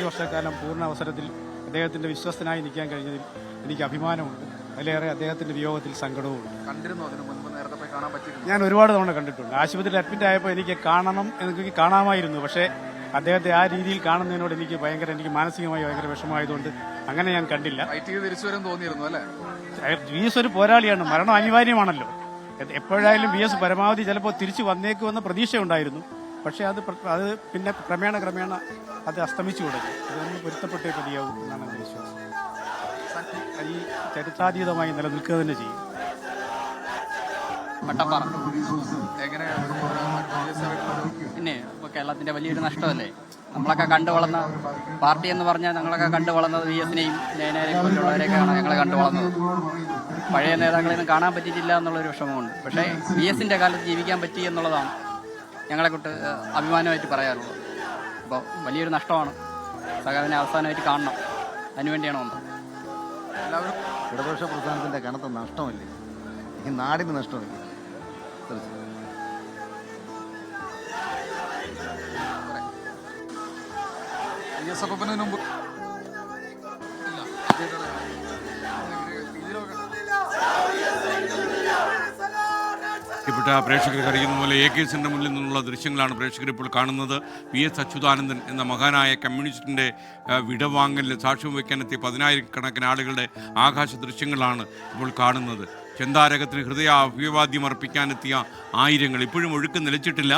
വർഷക്കാലം പൂർണ്ണ അവസരത്തിൽ അദ്ദേഹത്തിൻ്റെ വിശ്വസ്തനായി നിൽക്കാൻ കഴിഞ്ഞതിൽ എനിക്ക് അഭിമാനമുണ്ട്. അതിലേറെ അദ്ദേഹത്തിൻ്റെ വിയോഗത്തിൽ സങ്കടവുമുണ്ട്. കണ്ടിരുന്നു അതിന് മുൻപ് നേരത്തെ പോയി കാണാൻ പറ്റിയിരുന്നു? ഞാൻ ഒരുപാട് തവണ കണ്ടിട്ടുണ്ട്. ആശുപത്രിയിൽ അഡ്മിറ്റ് ആയപ്പോൾ എനിക്ക് കാണാമായിരുന്നു. പക്ഷേ അദ്ദേഹത്തെ ആ രീതിയിൽ കാണുന്നതിനോട് എനിക്ക് മാനസികമായി ഭയങ്കര വിഷമമായതുകൊണ്ട് അങ്ങനെ ഞാൻ കണ്ടില്ല. തിരിച്ചു വരും തോന്നിയിരുന്നു അല്ലേ? VS ഒരു പോരാളിയാണ്, മരണം അനിവാര്യമാണല്ലോ. എപ്പോഴായാലും VS പരമാവധി ചിലപ്പോൾ തിരിച്ചു വന്നേക്കുമെന്ന പ്രതീക്ഷയുണ്ടായിരുന്നു. പക്ഷേ അത് പിന്നെ ക്രമേണ അത് അസ്തമിച്ചു തുടങ്ങി. അതൊന്ന് പൊരുത്തപ്പെട്ടേ മതിയാവും എന്നാണ് എൻ്റെ വിശ്വാസം. ഈ ചരിത്രാതീതമായി നിലനിൽക്കുക തന്നെ ചെയ്യും. പിന്നെ ഇപ്പോൾ കേരളത്തിൻ്റെ വലിയൊരു നഷ്ടമല്ലേ. നമ്മളൊക്കെ കണ്ടു വളർന്ന പാർട്ടി എന്ന് പറഞ്ഞാൽ ഞങ്ങളൊക്കെ കണ്ടു വളർന്നത് VS-നെയും ജയനെയും പോലുള്ളവരെയൊക്കെയാണ് ഞങ്ങൾ കണ്ടു വളർന്നത്. പഴയ നേതാക്കളെയൊന്നും കാണാൻ പറ്റിയിട്ടില്ല എന്നുള്ളൊരു വിഷമമുണ്ട്. പക്ഷേ VS-ൻ്റെ കാലത്ത് ജീവിക്കാൻ പറ്റി എന്നുള്ളതാണ് ഞങ്ങളെക്കൊണ്ട് അഭിമാനമായിട്ട് പറയാറുള്ളത്. അപ്പോൾ വലിയൊരു നഷ്ടമാണ്. സഖാവിനെ അവസാനമായിട്ട് കാണണം, അതിനുവേണ്ടിയാണ് വന്നത്. ഇടതുപക്ഷ പ്രസ്ഥാനത്തിൻ്റെ കനത്ത നഷ്ടമല്ലേ, ഈ നാടിന് നഷ്ടമല്ലേ. മുമ്പ് പ്രിയപ്പെട്ട പ്രേക്ഷകർക്ക് അറിയുന്ന പോലെ AK സെന്റർ മുന്നിൽ നിന്നുള്ള ദൃശ്യങ്ങളാണ് പ്രേക്ഷകർ ഇപ്പോൾ കാണുന്നത്. VS അച്യുതാനന്ദൻ എന്ന മഹാനായ കമ്മ്യൂണിസ്റ്റിൻ്റെ വിടവാങ്ങലിൽ സാക്ഷ്യം വയ്ക്കാനെത്തിയ 10,000-കണക്കിന് ആളുകളുടെ ആകാശ ദൃശ്യങ്ങളാണ് ഇപ്പോൾ കാണുന്നത്. ചെന്താരകത്തിന് ഹൃദയ അഭിവാദ്യം അർപ്പിക്കാനെത്തിയ ആയിരങ്ങൾ. ഇപ്പോഴും ഒഴുക്ക് നിലച്ചിട്ടില്ല.